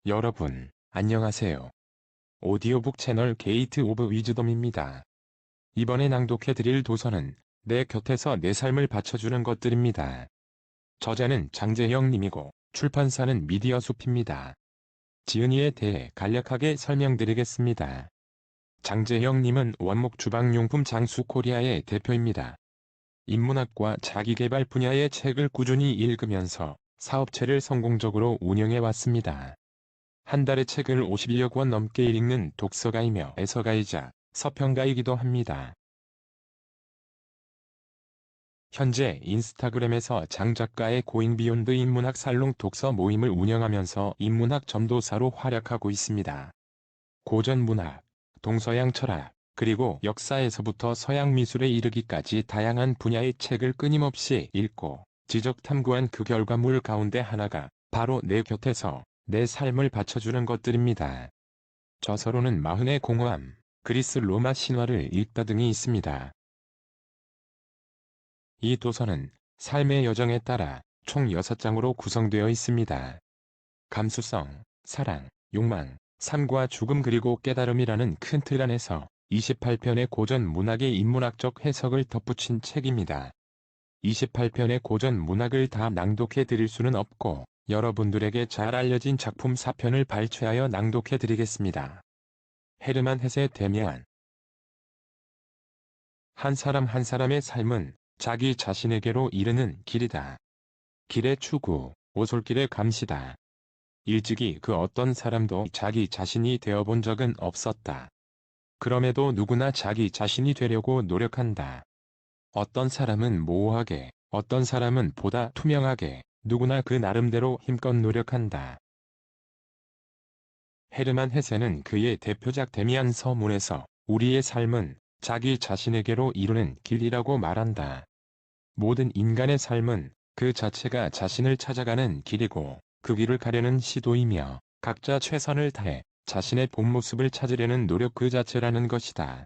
여러분, 안녕하세요. 오디오북 채널 게이트 오브 위즈덤입니다. 이번에 낭독해드릴 도서는 내 곁에서 내 삶을 바쳐주는 것들입니다. 저자는 장재영 님이고 출판사는 미디어숲입니다. 지은이에 대해 간략하게 설명드리겠습니다. 장재영 님은 원목 주방용품 장수 코리아의 대표입니다. 인문학과 자기계발 분야의 책을 꾸준히 읽으면서 사업체를 성공적으로 운영해왔습니다. 한 달에 책을 50여 권 넘게 읽는 독서가이며 애서가이자 서평가이기도 합니다. 현재 인스타그램에서 장 작가의 고잉 비욘드 인문학 살롱 독서 모임을 운영하면서 인문학 전도사로 활약하고 있습니다. 고전 문학, 동서양 철학, 그리고 역사에서부터 서양 미술에 이르기까지 다양한 분야의 책을 끊임없이 읽고 지적 탐구한 그 결과물 가운데 하나가 바로 내 곁에서 내 삶을 바쳐주는 것들입니다. 저서로는 마흔의 공허함, 그리스 로마 신화를 읽다 등이 있습니다. 이 도서는 삶의 여정에 따라 총 6장으로 구성되어 있습니다. 감수성, 사랑, 욕망, 삶과 죽음 그리고 깨달음이라는 큰 틀 안에서 28편의 고전 문학의 인문학적 해석을 덧붙인 책입니다. 28편의 고전 문학을 다 낭독해 드릴 수는 없고 여러분들에게 잘 알려진 작품 4편을 발췌하여 낭독해 드리겠습니다. 헤르만 헤세 데미안. 한 사람 한 사람의 삶은 자기 자신에게로 이르는 길이다. 길의 추구, 오솔길의 감시다. 일찍이 그 어떤 사람도 자기 자신이 되어본 적은 없었다. 그럼에도 누구나 자기 자신이 되려고 노력한다. 어떤 사람은 모호하게, 어떤 사람은 보다 투명하게, 누구나 그 나름대로 힘껏 노력한다. 헤르만 헤세는 그의 대표작 데미안 서문에서 우리의 삶은 자기 자신에게로 이루는 길이라고 말한다. 모든 인간의 삶은 그 자체가 자신을 찾아가는 길이고 그 길을 가려는 시도이며 각자 최선을 다해 자신의 본 모습을 찾으려는 노력 그 자체라는 것이다.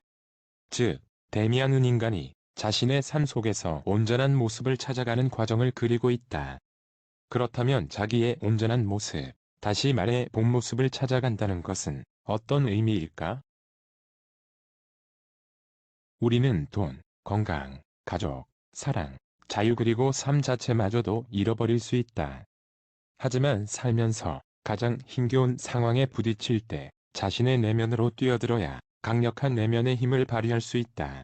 즉, 데미안은 인간이 자신의 삶 속에서 온전한 모습을 찾아가는 과정을 그리고 있다. 그렇다면 자기의 온전한 모습, 다시 말해 본 모습을 찾아간다는 것은 어떤 의미일까? 우리는 돈, 건강, 가족, 사랑, 자유 그리고 삶 자체마저도 잃어버릴 수 있다. 하지만 살면서 가장 힘겨운 상황에 부딪힐 때 자신의 내면으로 뛰어들어야 강력한 내면의 힘을 발휘할 수 있다.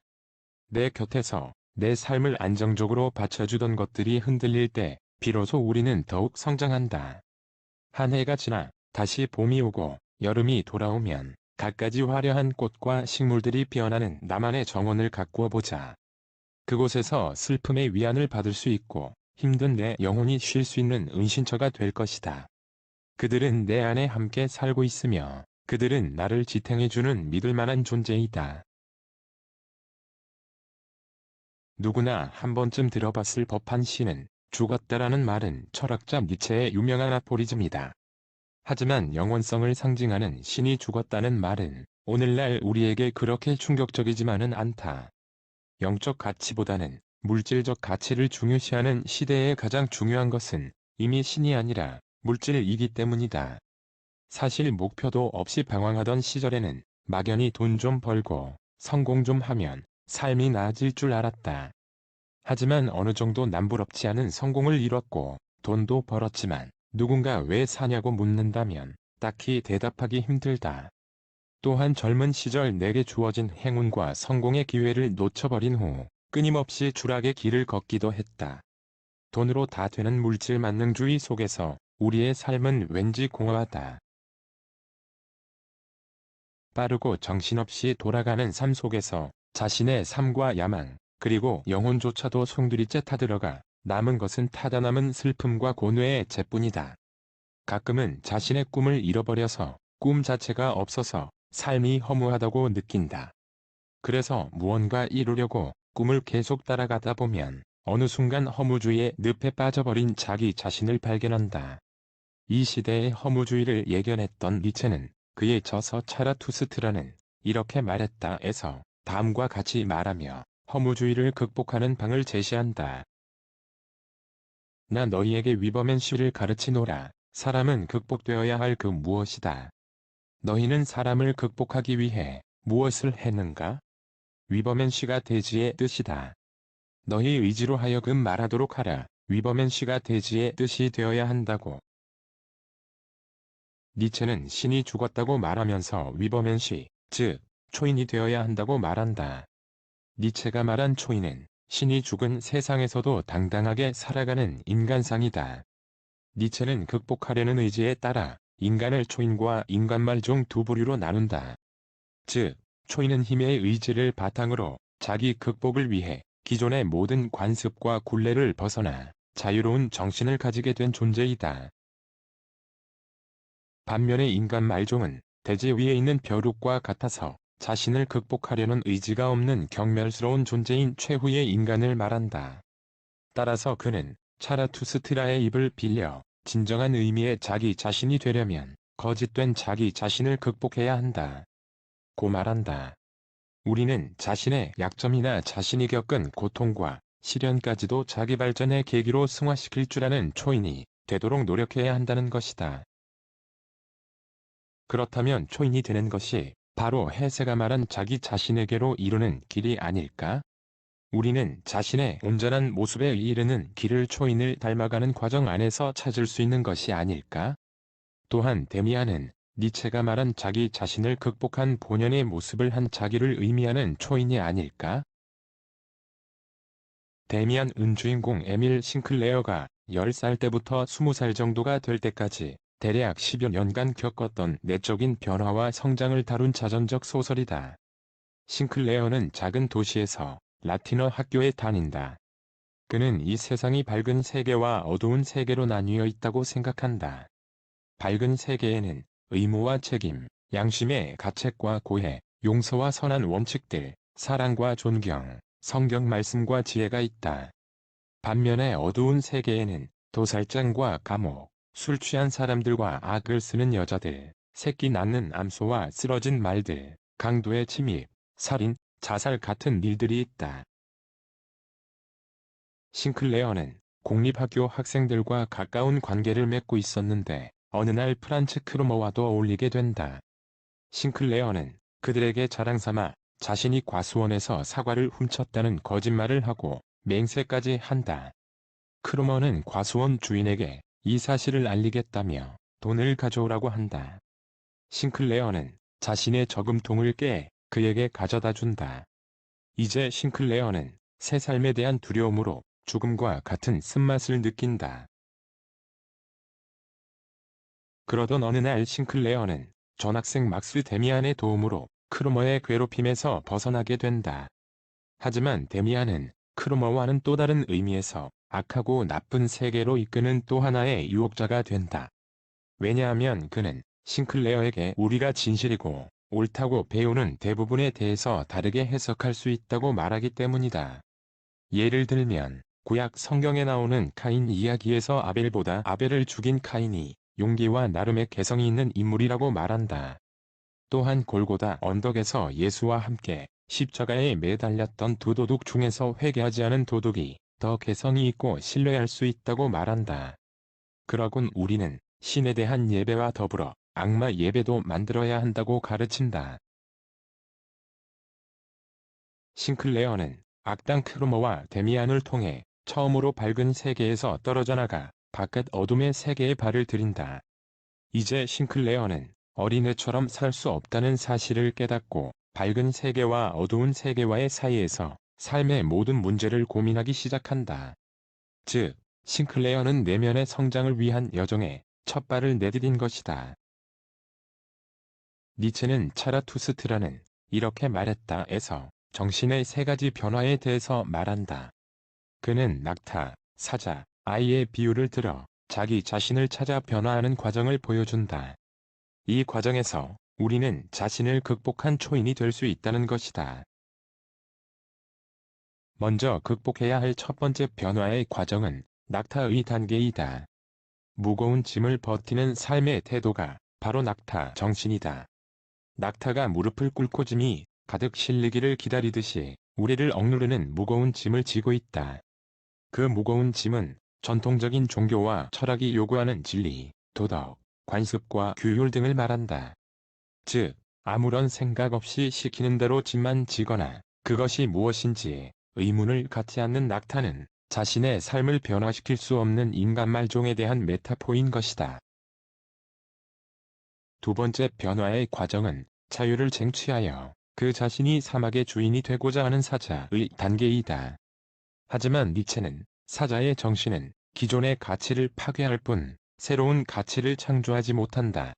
내 곁에서 내 삶을 안정적으로 받쳐주던 것들이 흔들릴 때 비로소 우리는 더욱 성장한다. 한 해가 지나 다시 봄이 오고 여름이 돌아오면 갖가지 화려한 꽃과 식물들이 피어나는 나만의 정원을 가꾸어 보자. 그곳에서 슬픔의 위안을 받을 수 있고 힘든 내 영혼이 쉴 수 있는 은신처가 될 것이다. 그들은 내 안에 함께 살고 있으며 그들은 나를 지탱해주는 믿을 만한 존재이다. 누구나 한 번쯤 들어봤을 법한 시는 죽었다라는 말은 철학자 니체의 유명한 아포리즘이다. 하지만 영원성을 상징하는 신이 죽었다는 말은 오늘날 우리에게 그렇게 충격적이지만은 않다. 영적 가치보다는 물질적 가치를 중요시하는 시대에 가장 중요한 것은 이미 신이 아니라 물질이기 때문이다. 사실 목표도 없이 방황하던 시절에는 막연히 돈 좀 벌고 성공 좀 하면 삶이 나아질 줄 알았다. 하지만 어느 정도 남부럽지 않은 성공을 이뤘고 돈도 벌었지만 누군가 왜 사냐고 묻는다면 딱히 대답하기 힘들다. 또한 젊은 시절 내게 주어진 행운과 성공의 기회를 놓쳐버린 후 끊임없이 추락의 길을 걷기도 했다. 돈으로 다 되는 물질 만능주의 속에서 우리의 삶은 왠지 공허하다. 빠르고 정신없이 돌아가는 삶 속에서 자신의 삶과 야망, 그리고 영혼조차도 송두리째 타들어가 남은 것은 타다 남은 슬픔과 고뇌의 재뿐이다. 가끔은 자신의 꿈을 잃어버려서 꿈 자체가 없어서 삶이 허무하다고 느낀다. 그래서 무언가 이루려고 꿈을 계속 따라가다 보면 어느 순간 허무주의의 늪에 빠져버린 자기 자신을 발견한다. 이 시대의 허무주의를 예견했던 니체는 그의 저서 차라투스트라는 이렇게 말했다에서 다음과 같이 말하며 허무주의를 극복하는 방을 제시한다. 나 너희에게 위버맨 쉬를 가르치노라. 사람은 극복되어야 할 그 무엇이다. 너희는 사람을 극복하기 위해 무엇을 했는가? 위버맨시가 대지의 뜻이다. 너희 의지로 하여금 말하도록 하라. 위버맨시가 대지의 뜻이 되어야 한다고. 니체는 신이 죽었다고 말하면서 위버맨시, 즉 초인이 되어야 한다고 말한다. 니체가 말한 초인은 신이 죽은 세상에서도 당당하게 살아가는 인간상이다. 니체는 극복하려는 의지에 따라 인간을 초인과 인간말 중 두 부류로 나눈다. 즉, 초인은 힘의 의지를 바탕으로 자기 극복을 위해 기존의 모든 관습과 굴레를 벗어나 자유로운 정신을 가지게 된 존재이다. 반면에 인간 말종은 대지 위에 있는 벼룩과 같아서 자신을 극복하려는 의지가 없는 경멸스러운 존재인 최후의 인간을 말한다. 따라서 그는 차라투스트라의 입을 빌려 진정한 의미의 자기 자신이 되려면 거짓된 자기 자신을 극복해야 한다. 고 말한다. 우리는 자신의 약점이나 자신이 겪은 고통과 시련까지도 자기 발전의 계기로 승화시킬 줄 아는 초인이 되도록 노력해야 한다는 것이다. 그렇다면 초인이 되는 것이 바로 해세가 말한 자기 자신에게로 이루는 길이 아닐까? 우리는 자신의 온전한 모습에 이르는 길을 초인을 닮아가는 과정 안에서 찾을 수 있는 것이 아닐까? 또한 데미안은 니체가 말한 자기 자신을 극복한 본연의 모습을 한 자기를 의미하는 초인이 아닐까? 데미안 은주인공 에밀 싱클레어가 10살 때부터 20살 정도가 될 때까지 대략 10여 년간 겪었던 내적인 변화와 성장을 다룬 자전적 소설이다. 싱클레어는 작은 도시에서 라틴어 학교에 다닌다. 그는 이 세상이 밝은 세계와 어두운 세계로 나뉘어 있다고 생각한다. 밝은 세계에는 의무와 책임, 양심의 가책과 고해, 용서와 선한 원칙들, 사랑과 존경, 성경 말씀과 지혜가 있다. 반면에 어두운 세계에는 도살장과 감옥, 술 취한 사람들과 악을 쓰는 여자들, 새끼 낳는 암소와 쓰러진 말들, 강도의 침입, 살인, 자살 같은 일들이 있다. 싱클레어는 공립학교 학생들과 가까운 관계를 맺고 있었는데 어느 날 프란츠 크루머와도 어울리게 된다. 싱클레어는 그들에게 자랑삼아 자신이 과수원에서 사과를 훔쳤다는 거짓말을 하고 맹세까지 한다. 크루머는 과수원 주인에게 이 사실을 알리겠다며 돈을 가져오라고 한다. 싱클레어는 자신의 저금통을 깨 그에게 가져다 준다. 이제 싱클레어는 새 삶에 대한 두려움으로 죽음과 같은 쓴맛을 느낀다. 그러던 어느 날 싱클레어는 전학생 막스 데미안의 도움으로 크루머의 괴롭힘에서 벗어나게 된다. 하지만 데미안은 크루머와는 또 다른 의미에서 악하고 나쁜 세계로 이끄는 또 하나의 유혹자가 된다. 왜냐하면 그는 싱클레어에게 우리가 진실이고 옳다고 배우는 대부분에 대해서 다르게 해석할 수 있다고 말하기 때문이다. 예를 들면 구약 성경에 나오는 카인 이야기에서 아벨보다 아벨을 죽인 카인이 용기와 나름의 개성이 있는 인물이라고 말한다. 또한 골고다 언덕에서 예수와 함께 십자가에 매달렸던 두 도둑 중에서 회개하지 않은 도둑이 더 개성이 있고 신뢰할 수 있다고 말한다. 그러곤 우리는 신에 대한 예배와 더불어 악마 예배도 만들어야 한다고 가르친다. 싱클레어는 악당 크루머와 데미안을 통해 처음으로 밝은 세계에서 떨어져 나가 바깥 어둠의 세계에 발을 들인다. 이제 싱클레어는 어린애처럼 살 수 없다는 사실을 깨닫고 밝은 세계와 어두운 세계와의 사이에서 삶의 모든 문제를 고민하기 시작한다. 즉, 싱클레어는 내면의 성장을 위한 여정에 첫 발을 내디딘 것이다. 니체는 차라투스트라는 이렇게 말했다에서 정신의 세 가지 변화에 대해서 말한다. 그는 낙타, 사자, 아이의 비유를 들어 자기 자신을 찾아 변화하는 과정을 보여준다. 이 과정에서 우리는 자신을 극복한 초인이 될 수 있다는 것이다. 먼저 극복해야 할 첫 번째 변화의 과정은 낙타의 단계이다. 무거운 짐을 버티는 삶의 태도가 바로 낙타 정신이다. 낙타가 무릎을 꿇고 짐이 가득 실리기를 기다리듯이 우리를 억누르는 무거운 짐을 지고 있다. 그 무거운 짐은 전통적인 종교와 철학이 요구하는 진리, 도덕, 관습과 규율 등을 말한다. 즉, 아무런 생각 없이 시키는 대로 집만 지거나 그것이 무엇인지 의문을 갖지 않는 낙타는 자신의 삶을 변화시킬 수 없는 인간 말종에 대한 메타포인 것이다. 두 번째 변화의 과정은 자유를 쟁취하여 그 자신이 사막의 주인이 되고자 하는 사자의 단계이다. 하지만 니체는 사자의 정신은 기존의 가치를 파괴할 뿐 새로운 가치를 창조하지 못한다.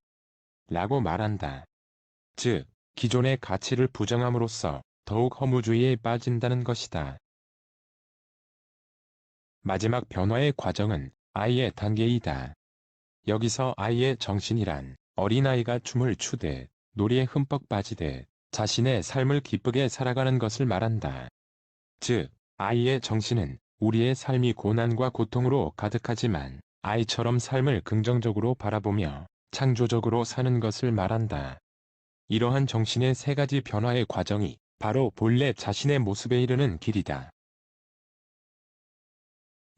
라고 말한다. 즉, 기존의 가치를 부정함으로써 더욱 허무주의에 빠진다는 것이다. 마지막 변화의 과정은 아이의 단계이다. 여기서 아이의 정신이란 어린아이가 춤을 추듯 놀이에 흠뻑 빠지듯 자신의 삶을 기쁘게 살아가는 것을 말한다. 즉, 아이의 정신은 우리의 삶이 고난과 고통으로 가득하지만 아이처럼 삶을 긍정적으로 바라보며 창조적으로 사는 것을 말한다. 이러한 정신의 세 가지 변화의 과정이 바로 본래 자신의 모습에 이르는 길이다.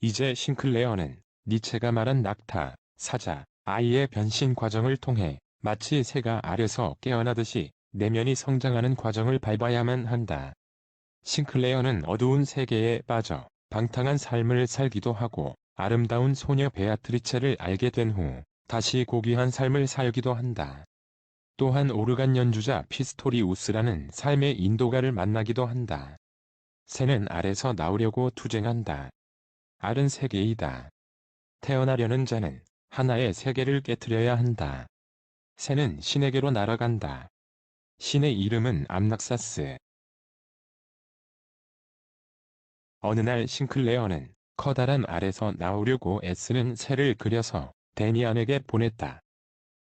이제 싱클레어는 니체가 말한 낙타, 사자, 아이의 변신 과정을 통해 마치 새가 알에서 깨어나듯이 내면이 성장하는 과정을 밟아야만 한다. 싱클레어는 어두운 세계에 빠져 방탕한 삶을 살기도 하고 아름다운 소녀 베아트리체를 알게 된 후 다시 고귀한 삶을 살기도 한다. 또한 오르간 연주자 피스토리우스라는 삶의 인도가를 만나기도 한다. 새는 알에서 나오려고 투쟁한다. 알은 세계이다. 태어나려는 자는 하나의 세계를 깨트려야 한다. 새는 신에게로 날아간다. 신의 이름은 암낙사스. 어느 날 싱클레어는 커다란 알에서 나오려고 애쓰는 새를 그려서 데미안에게 보냈다.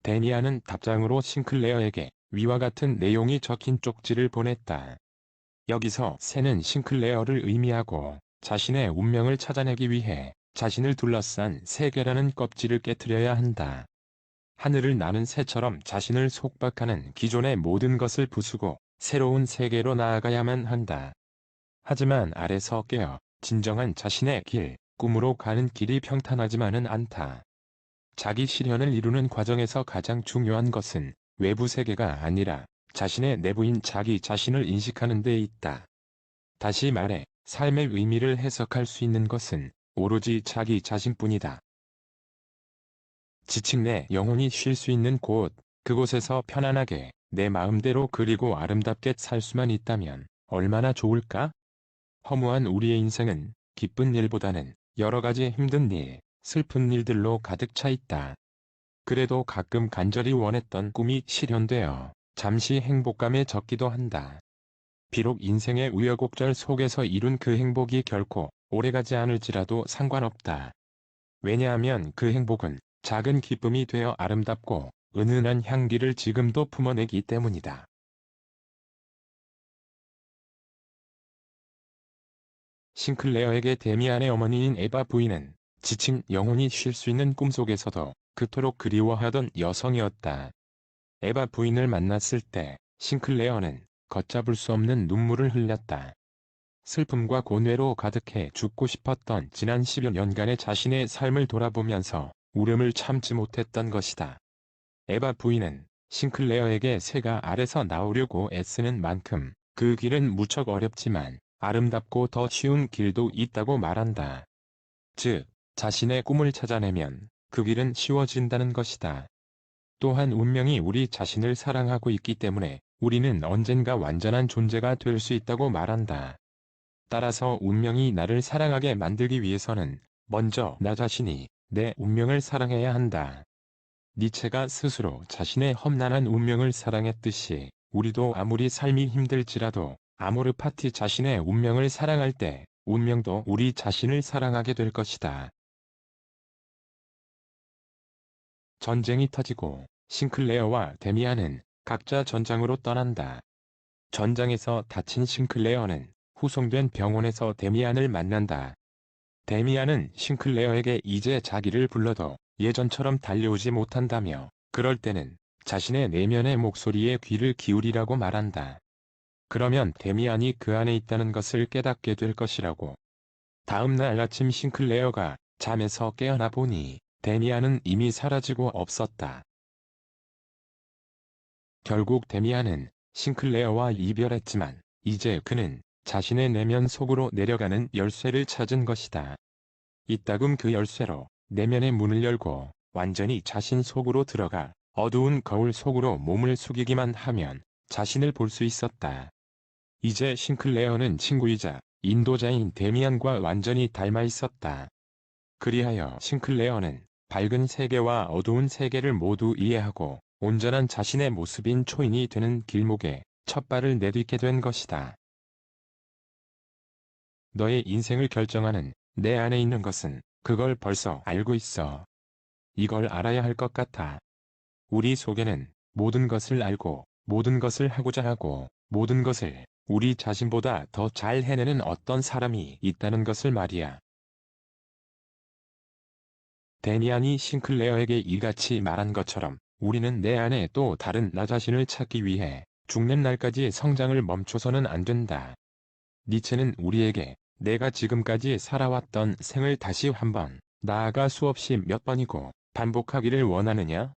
데미안은 답장으로 싱클레어에게 위와 같은 내용이 적힌 쪽지를 보냈다. 여기서 새는 싱클레어를 의미하고 자신의 운명을 찾아내기 위해 자신을 둘러싼 세계라는 껍질을 깨트려야 한다. 하늘을 나는 새처럼 자신을 속박하는 기존의 모든 것을 부수고 새로운 세계로 나아가야만 한다. 하지만 알에서 깨어 진정한 자신의 길, 꿈으로 가는 길이 평탄하지만은 않다. 자기 실현을 이루는 과정에서 가장 중요한 것은 외부 세계가 아니라 자신의 내부인 자기 자신을 인식하는 데 있다. 다시 말해, 삶의 의미를 해석할 수 있는 것은 오로지 자기 자신뿐이다. 지친 내 영혼이 쉴 수 있는 곳, 그곳에서 편안하게 내 마음대로 그리고 아름답게 살 수만 있다면 얼마나 좋을까? 허무한 우리의 인생은 기쁜 일보다는 여러 가지 힘든 일, 슬픈 일들로 가득 차 있다. 그래도 가끔 간절히 원했던 꿈이 실현되어 잠시 행복감에 젖기도 한다. 비록 인생의 우여곡절 속에서 이룬 그 행복이 결코 오래가지 않을지라도 상관없다. 왜냐하면 그 행복은 작은 기쁨이 되어 아름답고 은은한 향기를 지금도 품어내기 때문이다. 싱클레어에게 데미안의 어머니인 에바 부인은 지친 영혼이 쉴 수 있는 꿈속에서도 그토록 그리워하던 여성이었다. 에바 부인을 만났을 때 싱클레어는 걷잡을 수 없는 눈물을 흘렸다. 슬픔과 고뇌로 가득해 죽고 싶었던 지난 10여 년간의 자신의 삶을 돌아보면서 울음을 참지 못했던 것이다. 에바 부인은 싱클레어에게 새가 알에서 나오려고 애쓰는 만큼 그 길은 무척 어렵지만 아름답고 더 쉬운 길도 있다고 말한다. 즉, 자신의 꿈을 찾아내면 그 길은 쉬워진다는 것이다. 또한 운명이 우리 자신을 사랑하고 있기 때문에 우리는 언젠가 완전한 존재가 될 수 있다고 말한다. 따라서 운명이 나를 사랑하게 만들기 위해서는 먼저 나 자신이 내 운명을 사랑해야 한다. 니체가 스스로 자신의 험난한 운명을 사랑했듯이 우리도 아무리 삶이 힘들지라도 아모르 파티 자신의 운명을 사랑할 때 운명도 우리 자신을 사랑하게 될 것이다. 전쟁이 터지고 싱클레어와 데미안은 각자 전장으로 떠난다. 전장에서 다친 싱클레어는 후송된 병원에서 데미안을 만난다. 데미안은 싱클레어에게 이제 자기를 불러도 예전처럼 달려오지 못한다며 그럴 때는 자신의 내면의 목소리에 귀를 기울이라고 말한다. 그러면 데미안이 그 안에 있다는 것을 깨닫게 될 것이라고. 다음 날 아침 싱클레어가 잠에서 깨어나 보니 데미안은 이미 사라지고 없었다. 결국 데미안은 싱클레어와 이별했지만 이제 그는 자신의 내면 속으로 내려가는 열쇠를 찾은 것이다. 이따금 그 열쇠로 내면의 문을 열고 완전히 자신 속으로 들어가 어두운 거울 속으로 몸을 숙이기만 하면 자신을 볼 수 있었다. 이제 싱클레어는 친구이자 인도자인 데미안과 완전히 닮아 있었다. 그리하여 싱클레어는 밝은 세계와 어두운 세계를 모두 이해하고 온전한 자신의 모습인 초인이 되는 길목에 첫 발을 내딛게 된 것이다. 너의 인생을 결정하는 내 안에 있는 것은 그걸 벌써 알고 있어. 이걸 알아야 할 것 같아. 우리 속에는 모든 것을 알고 모든 것을 하고자 하고 모든 것을 우리 자신보다 더 잘 해내는 어떤 사람이 있다는 것을 말이야. 데미안이 싱클레어에게 이같이 말한 것처럼 우리는 내 안에 또 다른 나 자신을 찾기 위해 죽는 날까지 성장을 멈춰서는 안 된다. 니체는 우리에게 내가 지금까지 살아왔던 생을 다시 한번, 나아가 수없이 몇 번이고 반복하기를 원하느냐?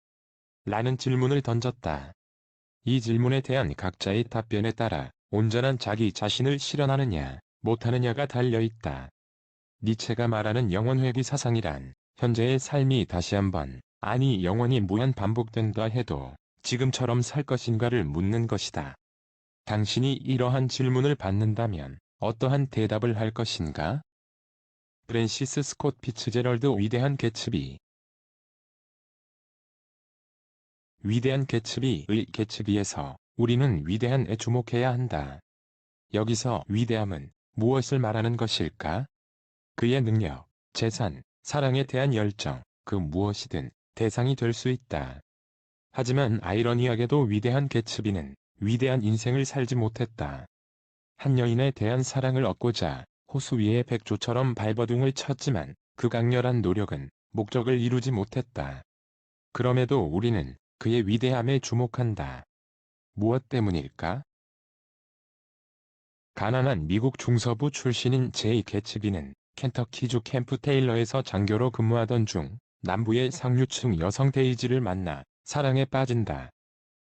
라는 질문을 던졌다. 이 질문에 대한 각자의 답변에 따라 온전한 자기 자신을 실현하느냐, 못하느냐가 달려있다. 니체가 말하는 영원회귀 사상이란 현재의 삶이 다시 한번, 아니 영원히 무한 반복된다 해도 지금처럼 살 것인가를 묻는 것이다. 당신이 이러한 질문을 받는다면 어떠한 대답을 할 것인가? 프랜시스 스콧 피츠제럴드. 위대한 개츠비. 위대한 개츠비의 개츠비에서 우리는 위대한에 주목해야 한다. 여기서 위대함은 무엇을 말하는 것일까? 그의 능력, 재산, 사랑에 대한 열정, 그 무엇이든 대상이 될 수 있다. 하지만 아이러니하게도 위대한 개츠비는 위대한 인생을 살지 못했다. 한 여인에 대한 사랑을 얻고자 호수 위의 백조처럼 발버둥을 쳤지만 그 강렬한 노력은 목적을 이루지 못했다. 그럼에도 우리는 그의 위대함에 주목한다. 무엇 때문일까? 가난한 미국 중서부 출신인 제이 개츠비는 켄터키주 캠프 테일러에서 장교로 근무하던 중 남부의 상류층 여성 데이지를 만나 사랑에 빠진다.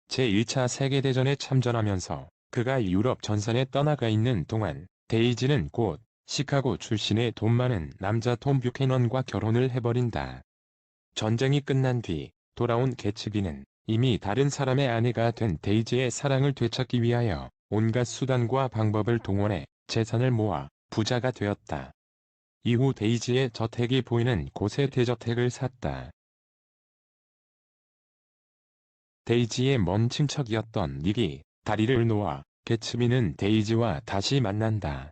제1차 세계대전에 참전하면서 그가 유럽 전선에 떠나가 있는 동안 데이지는 곧 시카고 출신의 돈 많은 남자 톰 뷰캐넌과 결혼을 해버린다. 전쟁이 끝난 뒤 돌아온 개츠비는 이미 다른 사람의 아내가 된 데이지의 사랑을 되찾기 위하여 온갖 수단과 방법을 동원해 재산을 모아 부자가 되었다. 이후 데이지의 저택이 보이는 곳에 대저택을 샀다. 데이지의 먼 친척이었던 닉이 다리를 놓아 개츠비는 데이지와 다시 만난다.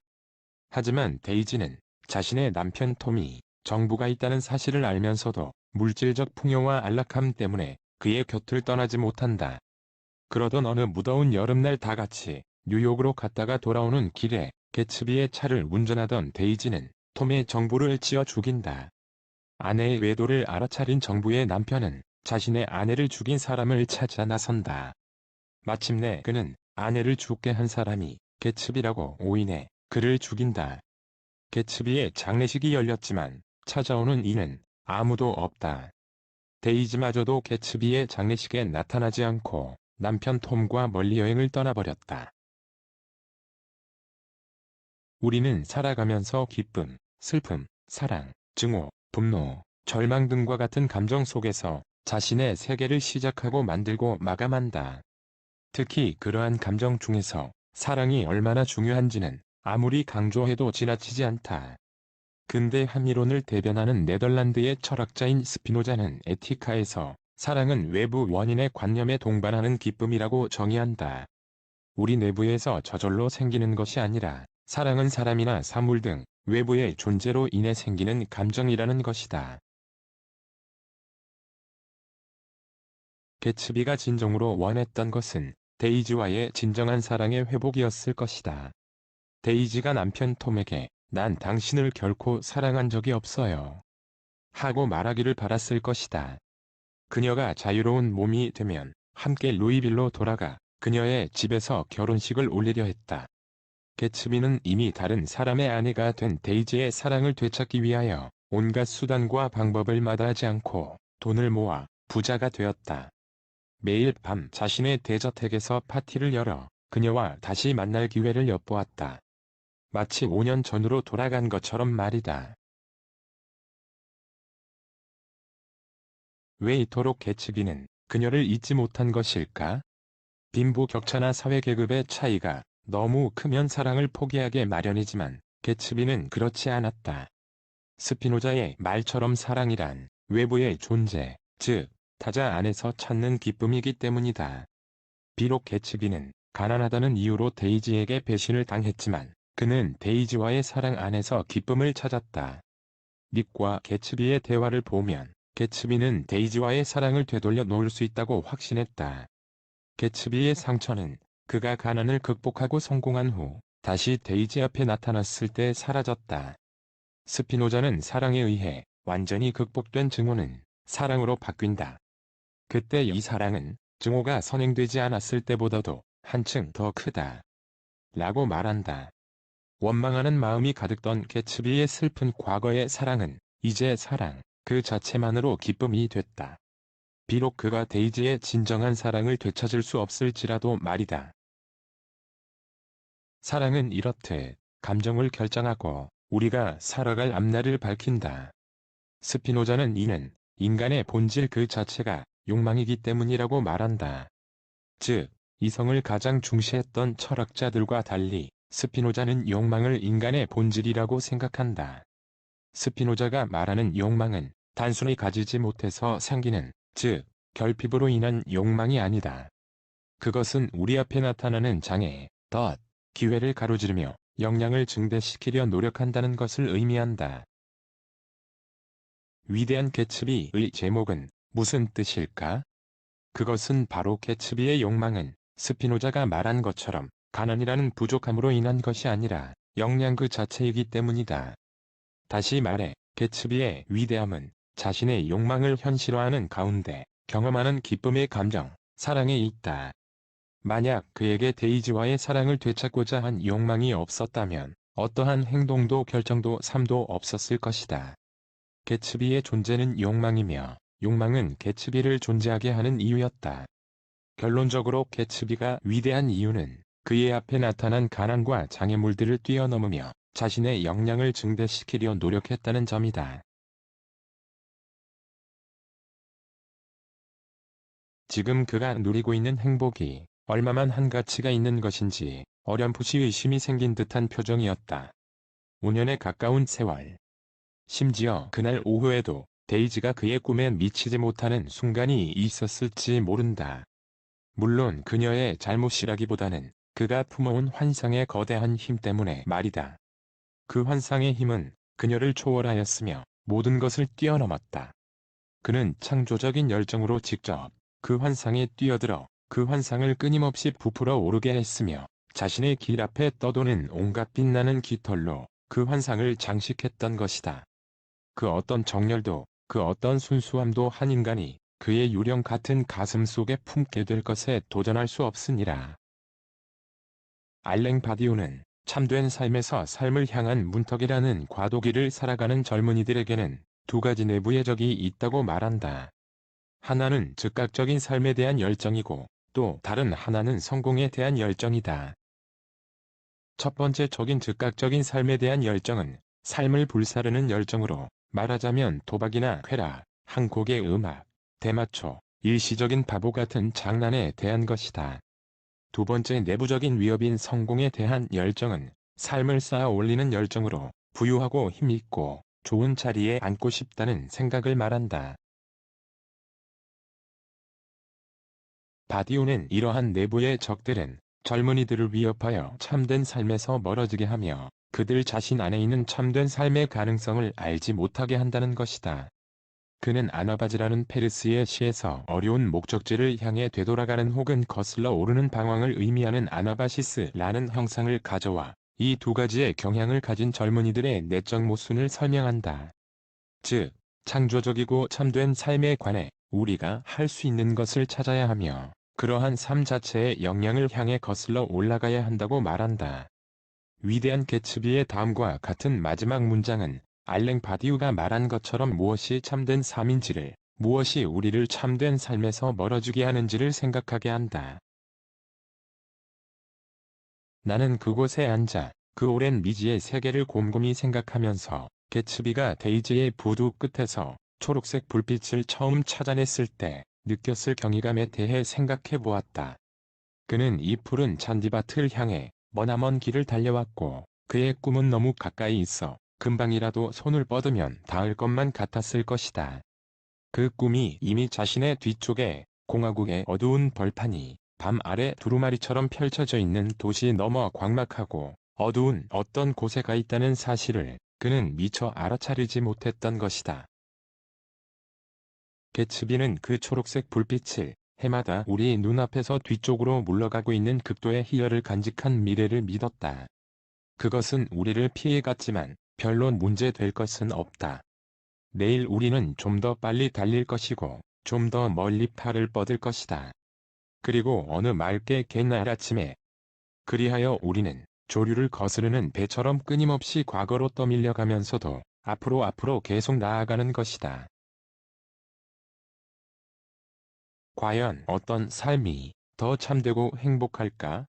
하지만 데이지는 자신의 남편 톰이 정부가 있다는 사실을 알면서도 물질적 풍요와 안락함 때문에 그의 곁을 떠나지 못한다. 그러던 어느 무더운 여름날 다같이 뉴욕으로 갔다가 돌아오는 길에 개츠비의 차를 운전하던 데이지는 톰의 정부를 찌어 죽인다. 아내의 외도를 알아차린 정부의 남편은 자신의 아내를 죽인 사람을 찾아 나선다. 마침내 그는 아내를 죽게 한 사람이 개츠비라고 오인해 그를 죽인다. 개츠비의 장례식이 열렸지만 찾아오는 이는 아무도 없다. 데이지마저도 개츠비의 장례식에 나타나지 않고 남편 톰과 멀리 여행을 떠나버렸다. 우리는 살아가면서 기쁨, 슬픔, 사랑, 증오, 분노, 절망 등과 같은 감정 속에서 자신의 세계를 시작하고 만들고 마감한다. 특히 그러한 감정 중에서 사랑이 얼마나 중요한지는 아무리 강조해도 지나치지 않다. 근대 합리론을 대변하는 네덜란드의 철학자인 스피노자는 에티카에서 사랑은 외부 원인의 관념에 동반하는 기쁨이라고 정의한다. 우리 내부에서 저절로 생기는 것이 아니라 사랑은 사람이나 사물 등 외부의 존재로 인해 생기는 감정이라는 것이다. 개츠비가 진정으로 원했던 것은 데이지와의 진정한 사랑의 회복이었을 것이다. 데이지가 남편 톰에게 난 당신을 결코 사랑한 적이 없어요. 하고 말하기를 바랐을 것이다. 그녀가 자유로운 몸이 되면 함께 루이빌로 돌아가 그녀의 집에서 결혼식을 올리려 했다. 개츠비는 이미 다른 사람의 아내가 된 데이지의 사랑을 되찾기 위하여 온갖 수단과 방법을 마다하지 않고 돈을 모아 부자가 되었다. 매일 밤 자신의 대저택에서 파티를 열어 그녀와 다시 만날 기회를 엿보았다. 마치 5년 전으로 돌아간 것처럼 말이다. 왜 이토록 개츠비는 그녀를 잊지 못한 것일까? 빈부격차나 사회계급의 차이가 너무 크면 사랑을 포기하게 마련이지만 개츠비는 그렇지 않았다. 스피노자의 말처럼 사랑이란 외부의 존재, 즉 타자 안에서 찾는 기쁨이기 때문이다. 비록 개츠비는 가난하다는 이유로 데이지에게 배신을 당했지만 그는 데이지와의 사랑 안에서 기쁨을 찾았다. 닉과 개츠비의 대화를 보면 개츠비는 데이지와의 사랑을 되돌려 놓을 수 있다고 확신했다. 개츠비의 상처는 그가 가난을 극복하고 성공한 후 다시 데이지 앞에 나타났을 때 사라졌다. 스피노자는 사랑에 의해 완전히 극복된 증오는 사랑으로 바뀐다. 그때 이 사랑은 증오가 선행되지 않았을 때보다도 한층 더 크다. 라고 말한다. 원망하는 마음이 가득 던 개츠비의 슬픈 과거의 사랑은 이제 사랑 그 자체만으로 기쁨이 됐다. 비록 그가 데이지의 진정한 사랑을 되찾을 수 없을지라도 말이다. 사랑은 이렇듯 감정을 결정하고 우리가 살아갈 앞날을 밝힌다. 스피노자는 이는 인간의 본질 그 자체가 욕망이기 때문이라고 말한다. 즉, 이성을 가장 중시했던 철학자들과 달리 스피노자는 욕망을 인간의 본질이라고 생각한다. 스피노자가 말하는 욕망은 단순히 가지지 못해서 생기는, 즉, 결핍으로 인한 욕망이 아니다. 그것은 우리 앞에 나타나는 장애, 기회를 가로지르며 역량을 증대시키려 노력한다는 것을 의미한다. 위대한 개츠비의 제목은 무슨 뜻일까? 그것은 바로 개츠비의 욕망은 스피노자가 말한 것처럼 가난이라는 부족함으로 인한 것이 아니라 역량 그 자체이기 때문이다. 다시 말해 개츠비의 위대함은 자신의 욕망을 현실화하는 가운데 경험하는 기쁨의 감정, 사랑에 있다. 만약 그에게 데이지와의 사랑을 되찾고자 한 욕망이 없었다면 어떠한 행동도 결정도 삶도 없었을 것이다. 개츠비의 존재는 욕망이며 욕망은 개츠비를 존재하게 하는 이유였다. 결론적으로 개츠비가 위대한 이유는 그의 앞에 나타난 가난과 장애물들을 뛰어넘으며 자신의 역량을 증대시키려 노력했다는 점이다. 지금 그가 누리고 있는 행복이 얼마만 한 가치가 있는 것인지 어렴풋이 의심이 생긴 듯한 표정이었다. 5년에 가까운 세월. 심지어 그날 오후에도 데이지가 그의 꿈에 미치지 못하는 순간이 있었을지 모른다. 물론 그녀의 잘못이라기보다는 그가 품어온 환상의 거대한 힘 때문에 말이다. 그 환상의 힘은 그녀를 초월하였으며 모든 것을 뛰어넘었다. 그는 창조적인 열정으로 직접 그 환상에 뛰어들어 그 환상을 끊임없이 부풀어 오르게 했으며 자신의 길 앞에 떠도는 온갖 빛나는 깃털로 그 환상을 장식했던 것이다. 그 어떤 정열도 그 어떤 순수함도 한 인간이 그의 유령 같은 가슴 속에 품게 될 것에 도전할 수 없으니라. 알랭 바디오는 참된 삶에서 삶을 향한 문턱이라는 과도기를 살아가는 젊은이들에게는 두 가지 내부의 적이 있다고 말한다. 하나는 즉각적인 삶에 대한 열정이고 또 다른 하나는 성공에 대한 열정이다. 첫 번째 적인 즉각적인 삶에 대한 열정은 삶을 불사르는 열정으로 말하자면 도박이나 쾌락, 한 곡의 음악, 대마초, 일시적인 바보 같은 장난에 대한 것이다. 두 번째 내부적인 위협인 성공에 대한 열정은 삶을 쌓아 올리는 열정으로 부유하고 힘있고 좋은 자리에 앉고 싶다는 생각을 말한다. 바디오는 이러한 내부의 적들은 젊은이들을 위협하여 참된 삶에서 멀어지게 하며 그들 자신 안에 있는 참된 삶의 가능성을 알지 못하게 한다는 것이다. 그는 아나바지라는 페르스의 시에서 어려운 목적지를 향해 되돌아가는 혹은 거슬러 오르는 방황을 의미하는 아나바시스라는 형상을 가져와 이 두 가지의 경향을 가진 젊은이들의 내적 모순을 설명한다. 즉, 창조적이고 참된 삶에 관해 우리가 할 수 있는 것을 찾아야 하며 그러한 삶 자체의 역량을 향해 거슬러 올라가야 한다고 말한다. 위대한 개츠비의 다음과 같은 마지막 문장은 알랭 바디우가 말한 것처럼 무엇이 참된 삶인지를, 무엇이 우리를 참된 삶에서 멀어지게 하는지를 생각하게 한다. 나는 그곳에 앉아 그 오랜 미지의 세계를 곰곰이 생각하면서 개츠비가 데이지의 부두 끝에서 초록색 불빛을 처음 찾아냈을 때 느꼈을 경이감에 대해 생각해 보았다. 그는 이 푸른 잔디밭을 향해 머나먼 길을 달려왔고 그의 꿈은 너무 가까이 있어 금방이라도 손을 뻗으면 닿을 것만 같았을 것이다. 그 꿈이 이미 자신의 뒤쪽에 공화국의 어두운 벌판이 밤 아래 두루마리처럼 펼쳐져 있는 도시 너머 광막하고 어두운 어떤 곳에 가 있다는 사실을 그는 미처 알아차리지 못했던 것이다. 개츠비는 그 초록색 불빛을 해마다 우리 눈앞에서 뒤쪽으로 물러가고 있는 극도의 희열을 간직한 미래를 믿었다. 그것은 우리를 피해갔지만 별로 문제될 것은 없다. 내일 우리는 좀 더 빨리 달릴 것이고 좀 더 멀리 팔을 뻗을 것이다. 그리고 어느 맑게 갠날 아침에 그리하여 우리는 조류를 거스르는 배처럼 끊임없이 과거로 떠밀려가면서도 앞으로 계속 나아가는 것이다. 과연 어떤 삶이 더 참되고 행복할까?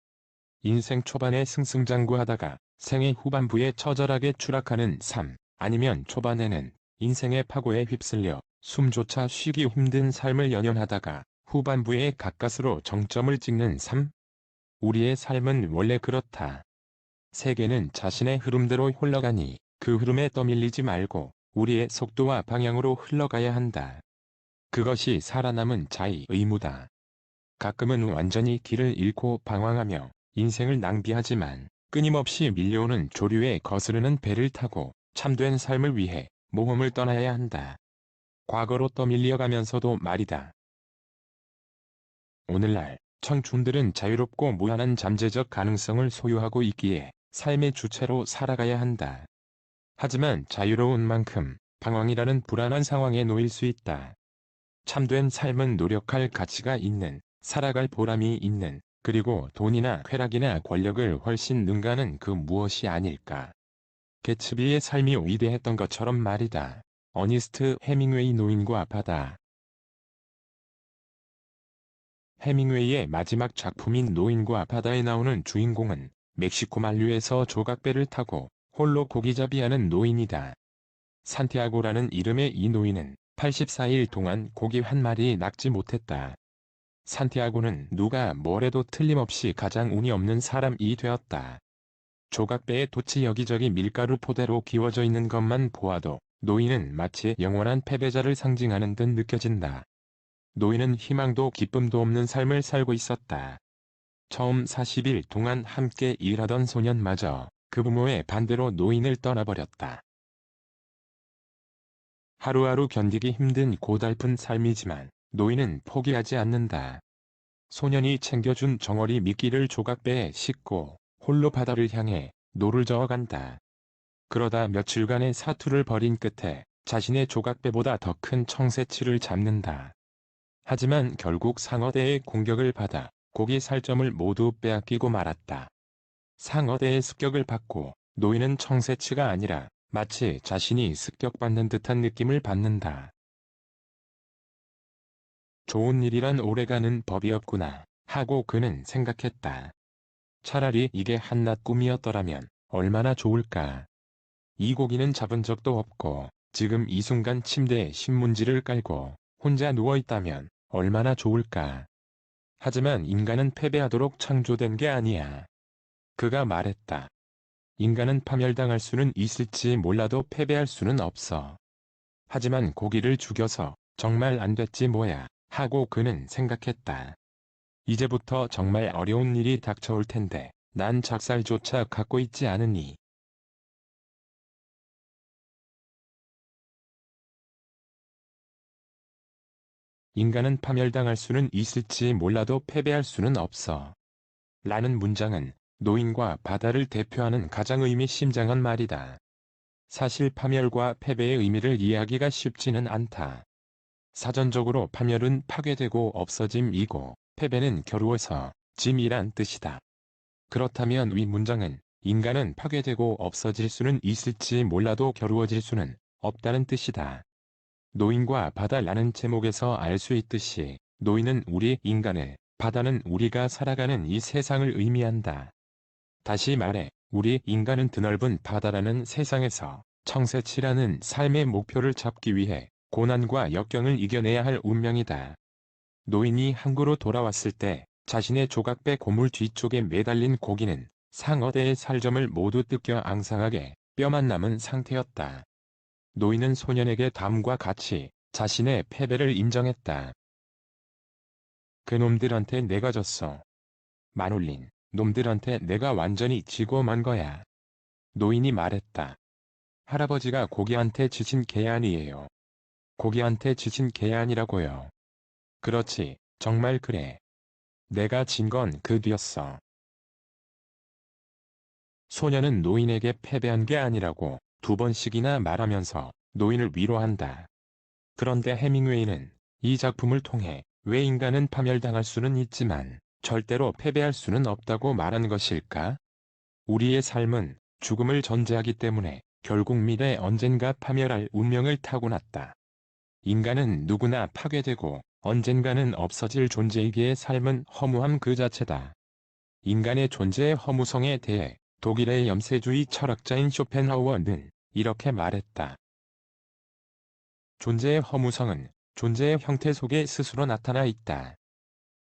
인생 초반에 승승장구하다가 생애 후반부에 처절하게 추락하는 삶, 아니면 초반에는 인생의 파고에 휩쓸려 숨조차 쉬기 힘든 삶을 연연하다가 후반부에 가까스로 정점을 찍는 삶? 우리의 삶은 원래 그렇다. 세계는 자신의 흐름대로 흘러가니 그 흐름에 떠밀리지 말고 우리의 속도와 방향으로 흘러가야 한다. 그것이 살아남은 자의 의무다. 가끔은 완전히 길을 잃고 방황하며 인생을 낭비하지만 끊임없이 밀려오는 조류에 거스르는 배를 타고 참된 삶을 위해 모험을 떠나야 한다. 과거로 떠밀려가면서도 말이다. 오늘날 청춘들은 자유롭고 무한한 잠재적 가능성을 소유하고 있기에 삶의 주체로 살아가야 한다. 하지만 자유로운 만큼 방황이라는 불안한 상황에 놓일 수 있다. 참된 삶은 노력할 가치가 있는, 살아갈 보람이 있는, 그리고 돈이나 쾌락이나 권력을 훨씬 능가하는 그 무엇이 아닐까. 개츠비의 삶이 위대했던 것처럼 말이다. 어니스트 해밍웨이 노인과 바다. 해밍웨이의 마지막 작품인 노인과 바다에 나오는 주인공은 멕시코 만류에서 조각배를 타고 홀로 고기잡이하는 노인이다. 산티아고라는 이름의 이 노인은 84일 동안 고기 한 마리 낚지 못했다. 산티아고는 누가 뭐래도 틀림없이 가장 운이 없는 사람이 되었다. 조각배에 돛이 여기저기 밀가루 포대로 기워져 있는 것만 보아도 노인은 마치 영원한 패배자를 상징하는 듯 느껴진다. 노인은 희망도 기쁨도 없는 삶을 살고 있었다. 처음 40일 동안 함께 일하던 소년마저 그 부모의 반대로 노인을 떠나버렸다. 하루하루 견디기 힘든 고달픈 삶이지만 노인은 포기하지 않는다. 소년이 챙겨준 정어리 미끼를 조각배에 싣고 홀로 바다를 향해 노를 저어간다. 그러다 며칠간의 사투를 벌인 끝에 자신의 조각배보다 더 큰 청새치를 잡는다. 하지만 결국 상어대의 공격을 받아 고기 살점을 모두 빼앗기고 말았다. 상어대의 습격을 받고 노인은 청새치가 아니라 마치 자신이 습격받는 듯한 느낌을 받는다. 좋은 일이란 오래가는 법이었구나 하고 그는 생각했다. 차라리 이게 한낱 꿈이었더라면 얼마나 좋을까. 이 고기는 잡은 적도 없고 지금 이 순간 침대에 신문지를 깔고 혼자 누워있다면 얼마나 좋을까. 하지만 인간은 패배하도록 창조된 게 아니야. 그가 말했다. 인간은 파멸당할 수는 있을지 몰라도 패배할 수는 없어. 하지만 고기를 죽여서 정말 안 됐지 뭐야 하고 그는 생각했다. 이제부터 정말 어려운 일이 닥쳐올 텐데 난 작살조차 갖고 있지 않으니. 인간은 파멸당할 수는 있을지 몰라도 패배할 수는 없어. 라는 문장은 노인과 바다를 대표하는 가장 의미심장한 말이다. 사실 파멸과 패배의 의미를 이해하기가 쉽지는 않다. 사전적으로 파멸은 파괴되고 없어짐이고 패배는 겨루어서 짐이란 뜻이다. 그렇다면 위 문장은 인간은 파괴되고 없어질 수는 있을지 몰라도 겨루어질 수는 없다는 뜻이다. 노인과 바다라는 제목에서 알 수 있듯이 노인은 우리 인간을, 바다는 우리가 살아가는 이 세상을 의미한다. 다시 말해 우리 인간은 드넓은 바다라는 세상에서 청새치라는 삶의 목표를 잡기 위해 고난과 역경을 이겨내야 할 운명이다. 노인이 항구로 돌아왔을 때 자신의 조각배 고물 뒤쪽에 매달린 고기는 상어대의 살점을 모두 뜯겨 앙상하게 뼈만 남은 상태였다. 노인은 소년에게 다음과 같이 자신의 패배를 인정했다. 그놈들한테 내가 졌어. 마눌린 놈들한테 내가 완전히 지고 만 거야. 노인이 말했다. 할아버지가 고기한테 지친 개 아니에요. 고기한테 지친 개 아니라고요. 그렇지, 정말 그래. 내가 진 건 그 뒤였어. 소년은 노인에게 패배한 게 아니라고 2번씩이나 말하면서 노인을 위로한다. 그런데 해밍웨이는 이 작품을 통해 왜 인간은 파멸당할 수는 있지만 절대로 패배할 수는 없다고 말한 것일까? 우리의 삶은 죽음을 전제하기 때문에 결국 미래 언젠가 파멸할 운명을 타고났다. 인간은 누구나 파괴되고 언젠가는 없어질 존재이기에 삶은 허무함 그 자체다. 인간의 존재의 허무성에 대해 독일의 염세주의 철학자인 쇼펜하우어는 이렇게 말했다. 존재의 허무성은 존재의 형태 속에 스스로 나타나 있다.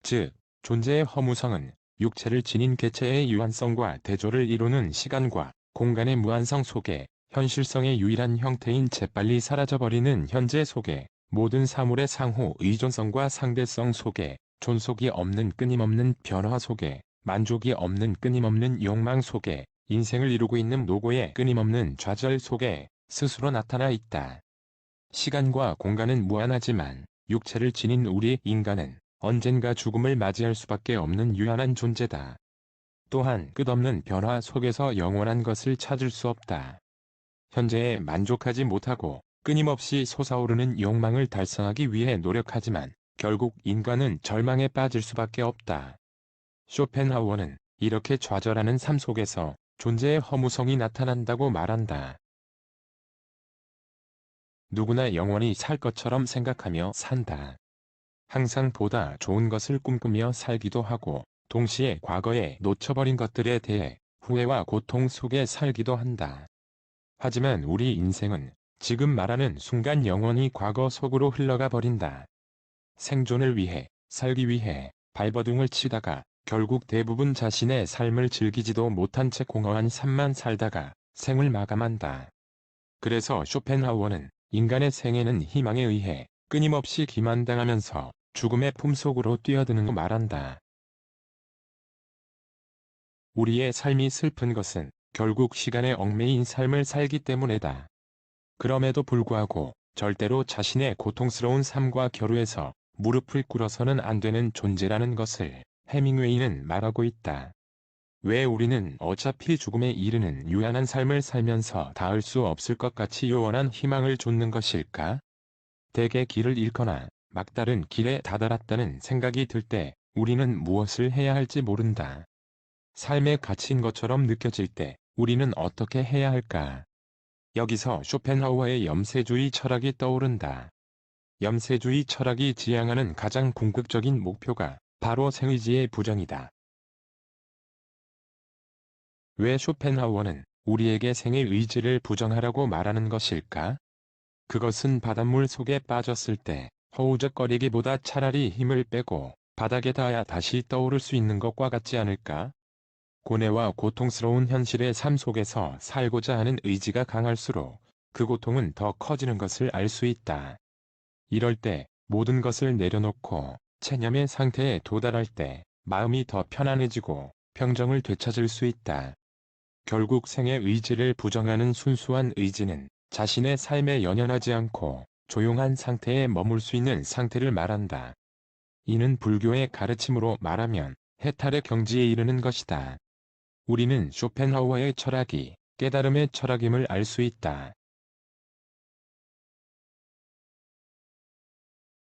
즉, 존재의 허무성은 육체를 지닌 개체의 유한성과 대조를 이루는 시간과 공간의 무한성 속에 현실성의 유일한 형태인 재빨리 사라져버리는 현재 속에 모든 사물의 상호 의존성과 상대성 속에 존속이 없는 끊임없는 변화 속에 만족이 없는 끊임없는 욕망 속에 인생을 이루고 있는 노고의 끊임없는 좌절 속에 스스로 나타나 있다. 시간과 공간은 무한하지만 육체를 지닌 우리 인간은 언젠가 죽음을 맞이할 수밖에 없는 유한한 존재다. 또한 끝없는 변화 속에서 영원한 것을 찾을 수 없다. 현재에 만족하지 못하고 끊임없이 솟아오르는 욕망을 달성하기 위해 노력하지만 결국 인간은 절망에 빠질 수밖에 없다. 쇼펜하우어는 이렇게 좌절하는 삶 속에서 존재의 허무성이 나타난다고 말한다. 누구나 영원히 살 것처럼 생각하며 산다. 항상 보다 좋은 것을 꿈꾸며 살기도 하고 동시에 과거에 놓쳐버린 것들에 대해 후회와 고통 속에 살기도 한다. 하지만 우리 인생은 지금 말하는 순간 영원히 과거 속으로 흘러가 버린다. 생존을 위해, 살기 위해 발버둥을 치다가 결국 대부분 자신의 삶을 즐기지도 못한 채 공허한 삶만 살다가 생을 마감한다. 그래서 쇼펜하우어는 인간의 생애는 희망에 의해 끊임없이 기만당하면서 죽음의 품속으로 뛰어드는 말한다. 우리의 삶이 슬픈 것은 결국 시간에 얽매인 삶을 살기 때문이다. 그럼에도 불구하고 절대로 자신의 고통스러운 삶과 겨루해서 무릎을 꿇어서는 안 되는 존재라는 것을 해밍웨이는 말하고 있다. 왜 우리는 어차피 죽음에 이르는 유한한 삶을 살면서 닿을 수 없을 것 같이 요원한 희망을 좇는 것일까? 대개 길을 잃거나 막다른 길에 다다랐다는 생각이 들 때 우리는 무엇을 해야 할지 모른다. 삶에 갇힌 것처럼 느껴질 때 우리는 어떻게 해야 할까? 여기서 쇼펜하우어의 염세주의 철학이 떠오른다. 염세주의 철학이 지향하는 가장 궁극적인 목표가 바로 생의지의 부정이다. 왜 쇼펜하우어는 우리에게 생의 의지를 부정하라고 말하는 것일까? 그것은 바닷물 속에 빠졌을 때 허우적거리기보다 차라리 힘을 빼고 바닥에 닿아야 다시 떠오를 수 있는 것과 같지 않을까? 고뇌와 고통스러운 현실의 삶 속에서 살고자 하는 의지가 강할수록 그 고통은 더 커지는 것을 알 수 있다. 이럴 때 모든 것을 내려놓고 체념의 상태에 도달할 때 마음이 더 편안해지고 평정을 되찾을 수 있다. 결국 생의 의지를 부정하는 순수한 의지는 자신의 삶에 연연하지 않고 조용한 상태에 머물 수 있는 상태를 말한다. 이는 불교의 가르침으로 말하면 해탈의 경지에 이르는 것이다. 우리는 쇼펜하우어의 철학이 깨달음의 철학임을 알 수 있다.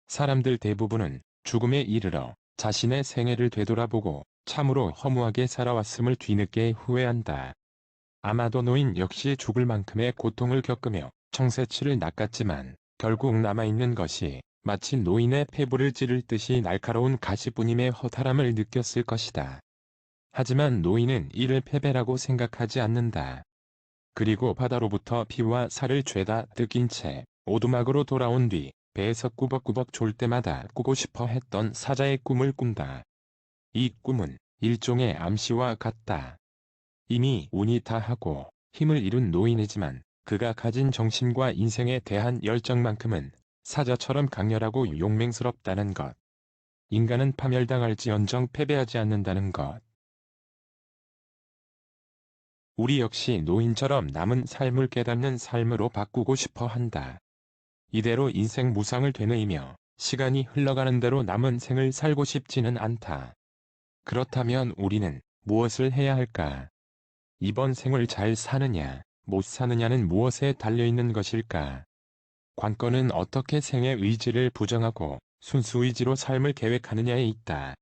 사람들 대부분은 죽음에 이르러 자신의 생애를 되돌아보고 참으로 허무하게 살아왔음을 뒤늦게 후회한다. 아마도 노인 역시 죽을 만큼의 고통을 겪으며 청새치를 낚았지만 결국 남아있는 것이 마치 노인의 폐부를 찌를 듯이 날카로운 가시뿐임의 허탈함을 느꼈을 것이다. 하지만 노인은 이를 패배라고 생각하지 않는다. 그리고 바다로부터 피와 살을 죄다 뜯긴 채 오두막으로 돌아온 뒤 배에서 꾸벅꾸벅 졸 때마다 꾸고 싶어 했던 사자의 꿈을 꾼다. 이 꿈은 일종의 암시와 같다. 이미 운이 다하고 힘을 잃은 노인이지만 그가 가진 정신과 인생에 대한 열정만큼은 사자처럼 강렬하고 용맹스럽다는 것. 인간은 파멸당할지언정 패배하지 않는다는 것. 우리 역시 노인처럼 남은 삶을 깨닫는 삶으로 바꾸고 싶어 한다. 이대로 인생 무상을 되뇌이며 시간이 흘러가는 대로 남은 생을 살고 싶지는 않다. 그렇다면 우리는 무엇을 해야 할까? 이번 생을 잘 사느냐, 못 사느냐는 무엇에 달려있는 것일까? 관건은 어떻게 생의 의지를 부정하고 순수 의지로 삶을 계획하느냐에 있다.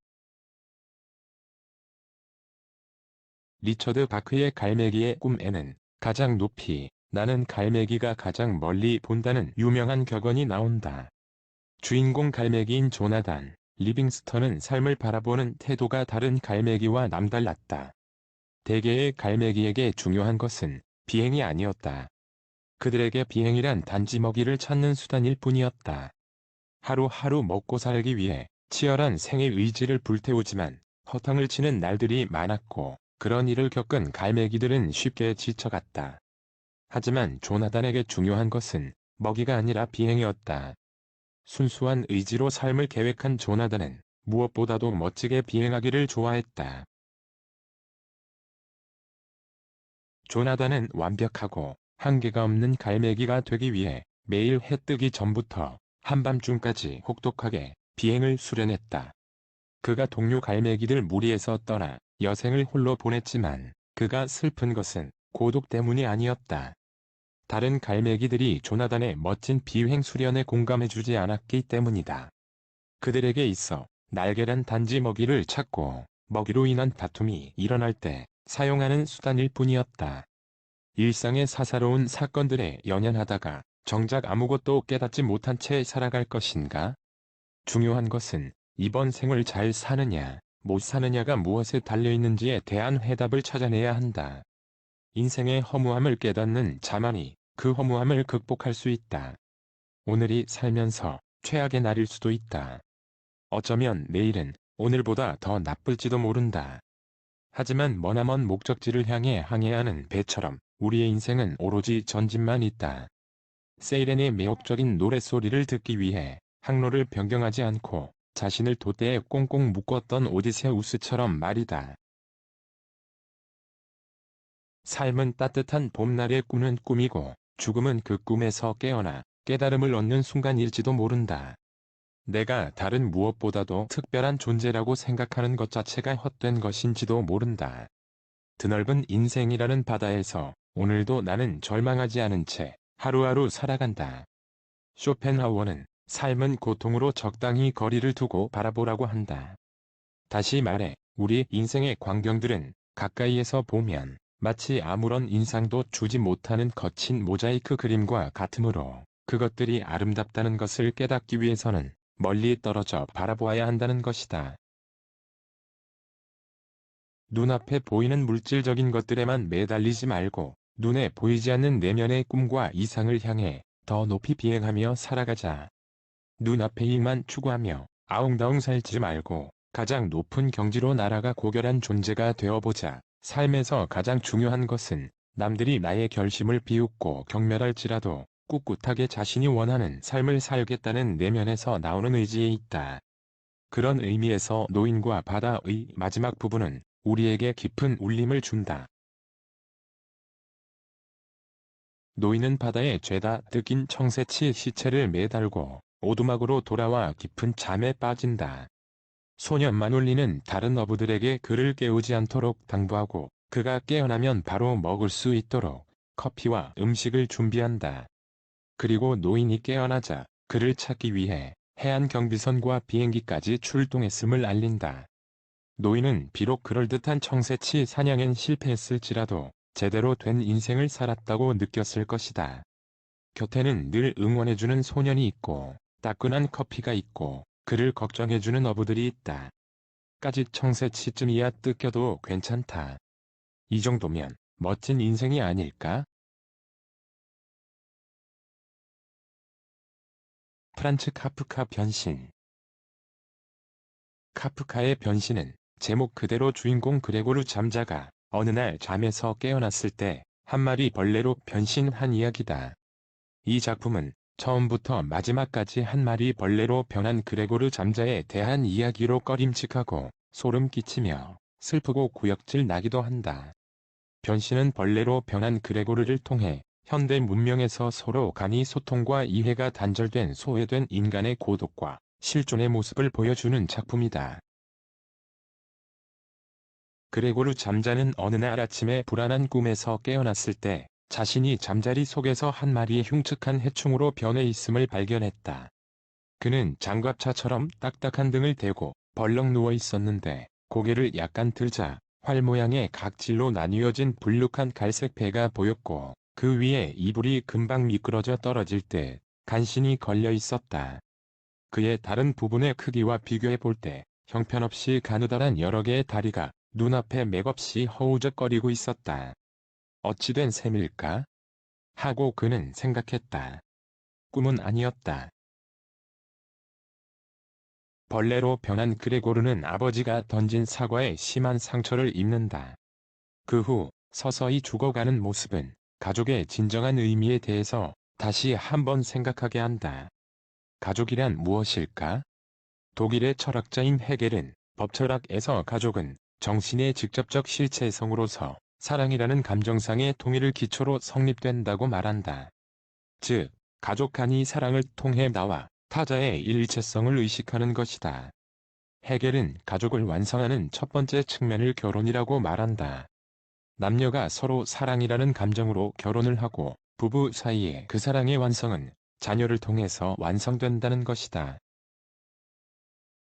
리처드 바크의 갈매기의 꿈에는 가장 높이 나는 갈매기가 가장 멀리 본다는 유명한 격언이 나온다. 주인공 갈매기인 조나단 리빙스턴은 삶을 바라보는 태도가 다른 갈매기와 남달랐다. 대개의 갈매기에게 중요한 것은 비행이 아니었다. 그들에게 비행이란 단지 먹이를 찾는 수단일 뿐이었다. 하루하루 먹고 살기 위해 치열한 생의 의지를 불태우지만 허탕을 치는 날들이 많았고 그런 일을 겪은 갈매기들은 쉽게 지쳐갔다. 하지만 조나단에게 중요한 것은 먹이가 아니라 비행이었다. 순수한 의지로 삶을 계획한 조나단은 무엇보다도 멋지게 비행하기를 좋아했다. 조나단은 완벽하고 한계가 없는 갈매기가 되기 위해 매일 해 뜨기 전부터 한밤중까지 혹독하게 비행을 수련했다. 그가 동료 갈매기들 무리에서 떠나 여생을 홀로 보냈지만 그가 슬픈 것은 고독 때문이 아니었다. 다른 갈매기들이 조나단의 멋진 비행 수련에 공감해주지 않았기 때문이다. 그들에게 있어 날개란 단지 먹이를 찾고 먹이로 인한 다툼이 일어날 때 사용하는 수단일 뿐이었다. 일상의 사사로운 사건들에 연연하다가 정작 아무것도 깨닫지 못한 채 살아갈 것인가? 중요한 것은 이번 생을 잘 사느냐, 못 사느냐가 무엇에 달려있는지에 대한 해답을 찾아내야 한다. 인생의 허무함을 깨닫는 자만이 그 허무함을 극복할 수 있다. 오늘이 살면서 최악의 날일 수도 있다. 어쩌면 내일은 오늘보다 더 나쁠지도 모른다. 하지만 머나먼 목적지를 향해 항해하는 배처럼 우리의 인생은 오로지 전진만 있다. 세이렌의 매혹적인 노랫소리를 듣기 위해 항로를 변경하지 않고 자신을 돛대에 꽁꽁 묶었던 오디세우스처럼 말이다. 삶은 따뜻한 봄날의 꾸는 꿈이고 죽음은 그 꿈에서 깨어나 깨달음을 얻는 순간일지도 모른다. 내가 다른 무엇보다도 특별한 존재라고 생각하는 것 자체가 헛된 것인지도 모른다. 드넓은 인생이라는 바다에서 오늘도 나는 절망하지 않은 채 하루하루 살아간다. 쇼펜하우어는 삶은 고통으로 적당히 거리를 두고 바라보라고 한다. 다시 말해, 우리 인생의 광경들은 가까이에서 보면 마치 아무런 인상도 주지 못하는 거친 모자이크 그림과 같으므로 그것들이 아름답다는 것을 깨닫기 위해서는 멀리 떨어져 바라보아야 한다는 것이다. 눈앞에 보이는 물질적인 것들에만 매달리지 말고 눈에 보이지 않는 내면의 꿈과 이상을 향해 더 높이 비행하며 살아가자. 눈앞의 이익만 추구하며 아웅다웅 살지 말고 가장 높은 경지로 날아가 고결한 존재가 되어보자. 삶에서 가장 중요한 것은 남들이 나의 결심을 비웃고 경멸할지라도 꿋꿋하게 자신이 원하는 삶을 살겠다는 내면에서 나오는 의지에 있다. 그런 의미에서 노인과 바다의 마지막 부분은 우리에게 깊은 울림을 준다. 노인은 바다에 죄다 뜯긴 청새치 시체를 매달고 오두막으로 돌아와 깊은 잠에 빠진다. 소년 마놀리는 다른 어부들에게 그를 깨우지 않도록 당부하고 그가 깨어나면 바로 먹을 수 있도록 커피와 음식을 준비한다. 그리고 노인이 깨어나자 그를 찾기 위해 해안 경비선과 비행기까지 출동했음을 알린다. 노인은 비록 그럴듯한 청새치 사냥엔 실패했을지라도 제대로 된 인생을 살았다고 느꼈을 것이다. 곁에는 늘 응원해주는 소년이 있고 따끈한 커피가 있고 그를 걱정해주는 어부들이 있다. 까짓 청새치쯤이야 뜯겨도 괜찮다. 이 정도면 멋진 인생이 아닐까? 프란츠 카프카 변신. 카프카의 변신은 제목 그대로 주인공 그레고르 잠자가 어느 날 잠에서 깨어났을 때 한 마리 벌레로 변신한 이야기다. 이 작품은 처음부터 마지막까지 한 마리 벌레로 변한 그레고르 잠자에 대한 이야기로 꺼림칙하고 소름 끼치며 슬프고 구역질 나기도 한다. 변신은 벌레로 변한 그레고르를 통해 현대 문명에서 서로 간이 소통과 이해가 단절된 소외된 인간의 고독과 실존의 모습을 보여주는 작품이다. 그레고르 잠자는 어느 날 아침에 불안한 꿈에서 깨어났을 때 자신이 잠자리 속에서 한 마리의 흉측한 해충으로 변해 있음을 발견했다. 그는 장갑차처럼 딱딱한 등을 대고 벌렁 누워 있었는데 고개를 약간 들자 활 모양의 각질로 나뉘어진 불룩한 갈색 배가 보였고 그 위에 이불이 금방 미끄러져 떨어질 때 간신히 걸려 있었다. 그의 다른 부분의 크기와 비교해 볼 때 형편없이 가느다란 여러 개의 다리가 눈앞에 맥없이 허우적거리고 있었다. 어찌된 셈일까? 하고 그는 생각했다. 꿈은 아니었다. 벌레로 변한 그레고르는 아버지가 던진 사과에 심한 상처를 입는다. 그 후 서서히 죽어가는 모습은 가족의 진정한 의미에 대해서 다시 한번 생각하게 한다. 가족이란 무엇일까? 독일의 철학자인 헤겔은 법철학에서 가족은 정신의 직접적 실체성으로서 사랑이라는 감정상의 통일을 기초로 성립된다고 말한다. 즉, 가족 간이 사랑을 통해 나와 타자의 일체성을 의식하는 것이다. 헤겔은 가족을 완성하는 첫 번째 측면을 결혼이라고 말한다. 남녀가 서로 사랑이라는 감정으로 결혼을 하고 부부 사이의 그 사랑의 완성은 자녀를 통해서 완성된다는 것이다.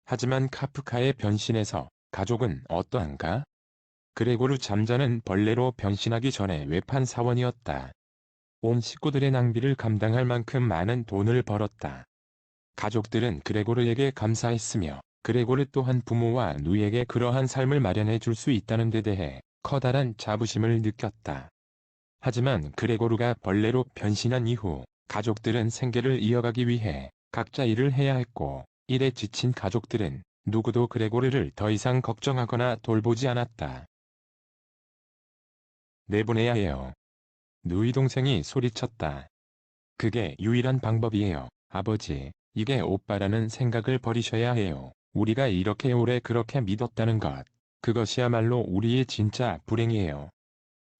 하지만 카프카의 변신에서 가족은 어떠한가? 그레고르 잠자는 벌레로 변신하기 전에 외판 사원이었다. 온 식구들의 낭비를 감당할 만큼 많은 돈을 벌었다. 가족들은 그레고르에게 감사했으며 그레고르 또한 부모와 누이에게 그러한 삶을 마련해 줄 수 있다는 데 대해 커다란 자부심을 느꼈다. 하지만 그레고르가 벌레로 변신한 이후 가족들은 생계를 이어가기 위해 각자 일을 해야 했고 일에 지친 가족들은 누구도 그레고르를 더 이상 걱정하거나 돌보지 않았다. 내보내야 해요. 누이 동생이 소리쳤다. 그게 유일한 방법이에요, 아버지. 이게 오빠라는 생각을 버리셔야 해요. 우리가 이렇게 오래 그렇게 믿었다는 것. 그것이야말로 우리의 진짜 불행이에요.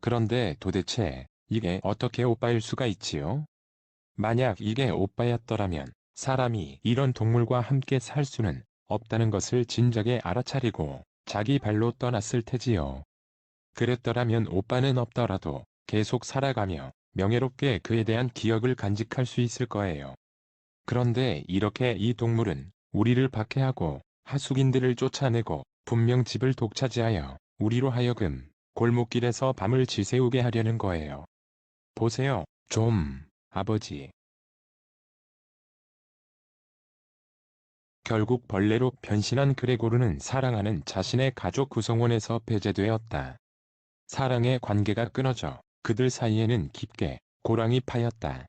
그런데 도대체 이게 어떻게 오빠일 수가 있지요? 만약 이게 오빠였더라면 사람이 이런 동물과 함께 살 수는 없다는 것을 진작에 알아차리고 자기 발로 떠났을 테지요. 그랬더라면 오빠는 없더라도 계속 살아가며 명예롭게 그에 대한 기억을 간직할 수 있을 거예요. 그런데 이렇게 이 동물은 우리를 박해하고 하숙인들을 쫓아내고 분명 집을 독차지하여 우리로 하여금 골목길에서 밤을 지새우게 하려는 거예요. 보세요, 좀, 아버지. 결국 벌레로 변신한 그레고르는 사랑하는 자신의 가족 구성원에서 배제되었다. 사랑의 관계가 끊어져 그들 사이에는 깊게 고랑이 파였다.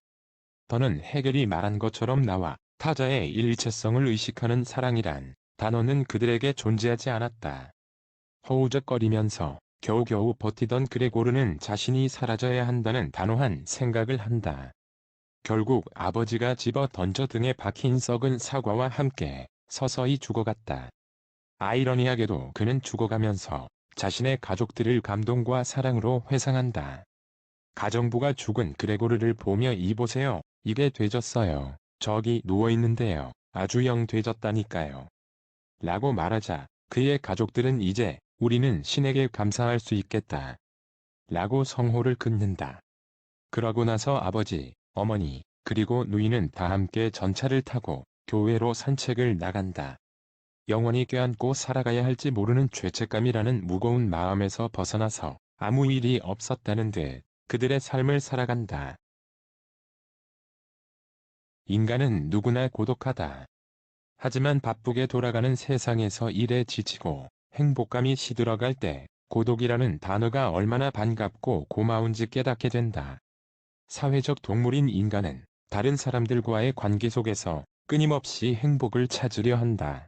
더는 헤겔이 말한 것처럼 나와 타자의 일체성을 의식하는 사랑이란 단어는 그들에게 존재하지 않았다. 허우적거리면서 겨우겨우 버티던 그레고르는 자신이 사라져야 한다는 단호한 생각을 한다. 결국 아버지가 집어 던져 등에 박힌 썩은 사과와 함께 서서히 죽어갔다. 아이러니하게도 그는 죽어가면서 자신의 가족들을 감동과 사랑으로 회상한다. 가정부가 죽은 그레고르를 보며 이보세요. 이게 되졌어요. 저기 누워있는데요. 아주 영 되졌다니까요. 라고 말하자 그의 가족들은 이제 우리는 신에게 감사할 수 있겠다. 라고 성호를 끊는다. 그러고 나서 아버지, 어머니, 그리고 누이는 다 함께 전차를 타고 교회로 산책을 나간다. 영원히 껴안고 살아가야 할지 모르는 죄책감이라는 무거운 마음에서 벗어나서 아무 일이 없었다는 듯 그들의 삶을 살아간다. 인간은 누구나 고독하다. 하지만 바쁘게 돌아가는 세상에서 일에 지치고 행복감이 시들어갈 때 고독이라는 단어가 얼마나 반갑고 고마운지 깨닫게 된다. 사회적 동물인 인간은 다른 사람들과의 관계 속에서 끊임없이 행복을 찾으려 한다.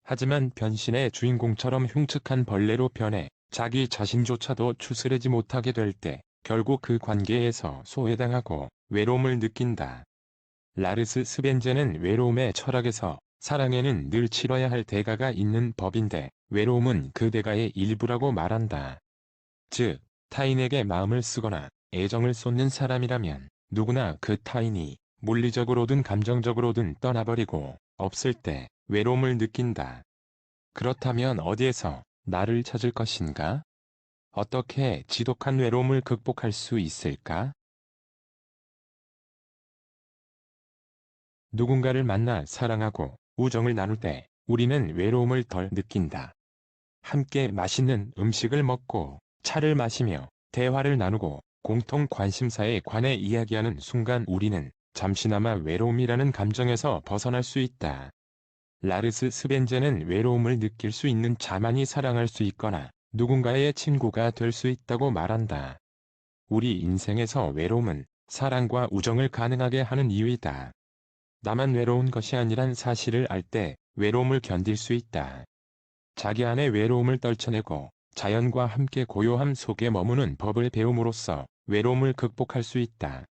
하지만 변신의 주인공처럼 흉측한 벌레로 변해 자기 자신조차도 추스르지 못하게 될 때 결국 그 관계에서 소외당하고 외로움을 느낀다. 라르스 스벤제는 외로움의 철학에서 사랑에는 늘 치러야 할 대가가 있는 법인데 외로움은 그 대가의 일부라고 말한다. 즉, 타인에게 마음을 쓰거나 애정을 쏟는 사람이라면 누구나 그 타인이 물리적으로든 감정적으로든 떠나버리고 없을 때 외로움을 느낀다. 그렇다면 어디에서 나를 찾을 것인가? 어떻게 지독한 외로움을 극복할 수 있을까? 누군가를 만나 사랑하고 우정을 나눌 때 우리는 외로움을 덜 느낀다. 함께 맛있는 음식을 먹고 차를 마시며 대화를 나누고 공통 관심사에 관해 이야기하는 순간 우리는 잠시나마 외로움이라는 감정에서 벗어날 수 있다. 라르스 스벤제는 외로움을 느낄 수 있는 자만이 사랑할 수 있거나 누군가의 친구가 될 수 있다고 말한다. 우리 인생에서 외로움은 사랑과 우정을 가능하게 하는 이유이다. 나만 외로운 것이 아니란 사실을 알 때 외로움을 견딜 수 있다. 자기 안의 외로움을 떨쳐내고 자연과 함께 고요함 속에 머무는 법을 배움으로써 외로움을 극복할 수 있다.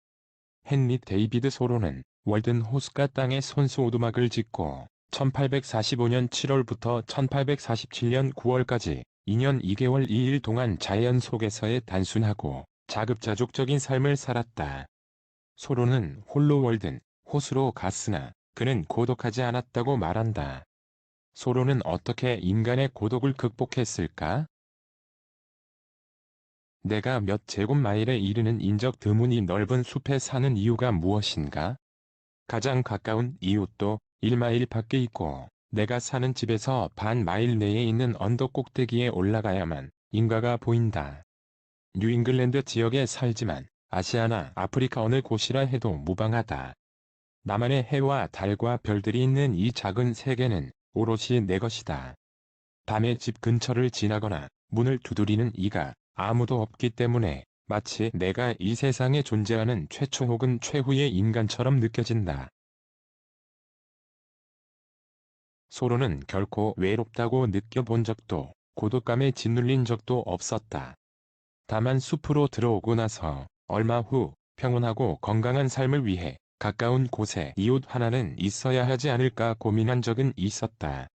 헨리 데이비드 소로는 월든 호수가 땅에 손수 오두막을 짓고 1845년 7월부터 1847년 9월까지 2년 2개월 2일 동안 자연 속에서의 단순하고 자급자족적인 삶을 살았다. 소로는 홀로 월든 호수로 갔으나 그는 고독하지 않았다고 말한다. 소로는 어떻게 인간의 고독을 극복했을까? 내가 몇 제곱마일에 이르는 인적 드문이 넓은 숲에 사는 이유가 무엇인가? 가장 가까운 이웃도 1마일 밖에 있고 내가 사는 집에서 반 마일 내에 있는 언덕 꼭대기에 올라가야만 인가가 보인다. 뉴잉글랜드 지역에 살지만 아시아나 아프리카 어느 곳이라 해도 무방하다. 나만의 해와 달과 별들이 있는 이 작은 세계는 오롯이 내 것이다. 밤에 집 근처를 지나거나 문을 두드리는 이가 아무도 없기 때문에 마치 내가 이 세상에 존재하는 최초 혹은 최후의 인간처럼 느껴진다. 소로는 결코 외롭다고 느껴본 적도 고독감에 짓눌린 적도 없었다. 다만 숲으로 들어오고 나서 얼마 후 평온하고 건강한 삶을 위해 가까운 곳에 이웃 하나는 있어야 하지 않을까 고민한 적은 있었다.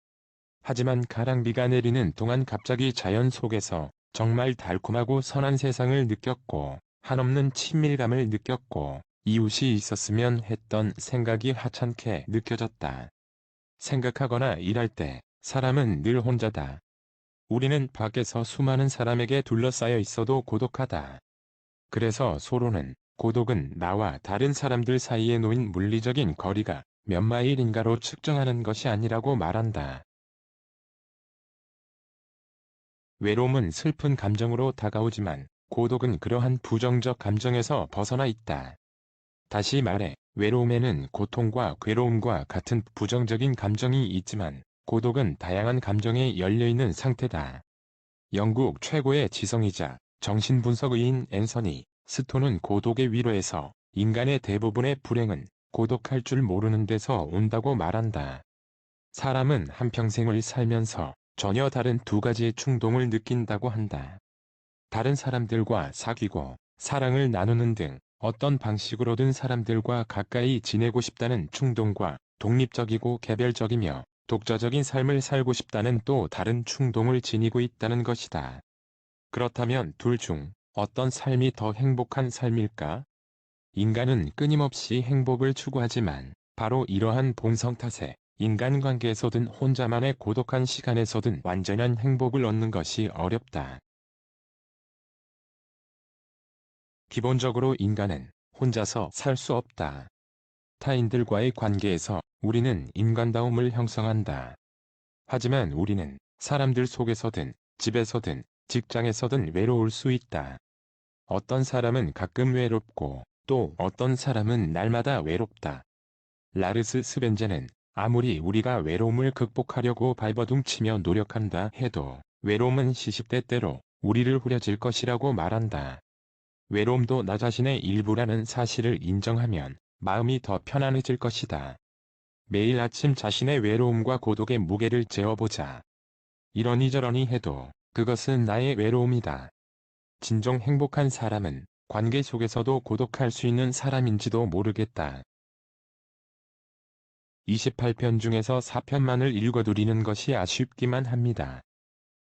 하지만 가랑비가 내리는 동안 갑자기 자연 속에서 정말 달콤하고 선한 세상을 느꼈고 한없는 친밀감을 느꼈고 이웃이 있었으면 했던 생각이 하찮게 느껴졌다. 생각하거나 일할 때 사람은 늘 혼자다. 우리는 밖에서 수많은 사람에게 둘러싸여 있어도 고독하다. 그래서 소로는 고독은 나와 다른 사람들 사이에 놓인 물리적인 거리가 몇 마일인가로 측정하는 것이 아니라고 말한다. 외로움은 슬픈 감정으로 다가오지만 고독은 그러한 부정적 감정에서 벗어나 있다. 다시 말해, 외로움에는 고통과 괴로움과 같은 부정적인 감정이 있지만 고독은 다양한 감정에 열려있는 상태다. 영국 최고의 지성이자 정신분석의인 앤서니 스톤은 고독의 위로에서 인간의 대부분의 불행은 고독할 줄 모르는 데서 온다고 말한다. 사람은 한평생을 살면서 전혀 다른 두 가지의 충동을 느낀다고 한다. 다른 사람들과 사귀고 사랑을 나누는 등 어떤 방식으로든 사람들과 가까이 지내고 싶다는 충동과 독립적이고 개별적이며 독자적인 삶을 살고 싶다는 또 다른 충동을 지니고 있다는 것이다. 그렇다면 둘 중 어떤 삶이 더 행복한 삶일까? 인간은 끊임없이 행복을 추구하지만 바로 이러한 본성 탓에 인간관계에서든 혼자만의 고독한 시간에서든 완전한 행복을 얻는 것이 어렵다. 기본적으로 인간은 혼자서 살 수 없다. 타인들과의 관계에서 우리는 인간다움을 형성한다. 하지만 우리는 사람들 속에서든 집에서든 직장에서든 외로울 수 있다. 어떤 사람은 가끔 외롭고 또 어떤 사람은 날마다 외롭다. 라르스 스벤제는 아무리 우리가 외로움을 극복하려고 발버둥치며 노력한다 해도 외로움은 시시때때로 우리를 후려칠 것이라고 말한다. 외로움도 나 자신의 일부라는 사실을 인정하면 마음이 더 편안해질 것이다. 매일 아침 자신의 외로움과 고독의 무게를 재어보자. 이러니저러니 해도 그것은 나의 외로움이다. 진정 행복한 사람은 관계 속에서도 고독할 수 있는 사람인지도 모르겠다. 28편 중에서 4편만을 읽어드리는 것이 아쉽기만 합니다.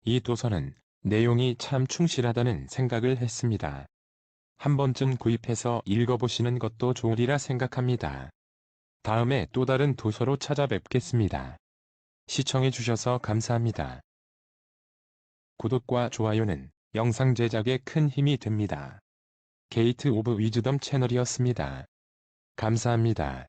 이 도서는 내용이 참 충실하다는 생각을 했습니다. 한 번쯤 구입해서 읽어보시는 것도 좋으리라 생각합니다. 다음에 또 다른 도서로 찾아뵙겠습니다. 시청해주셔서 감사합니다. 구독과 좋아요는 영상 제작에 큰 힘이 됩니다. 게이트 오브 위즈덤 채널이었습니다. 감사합니다.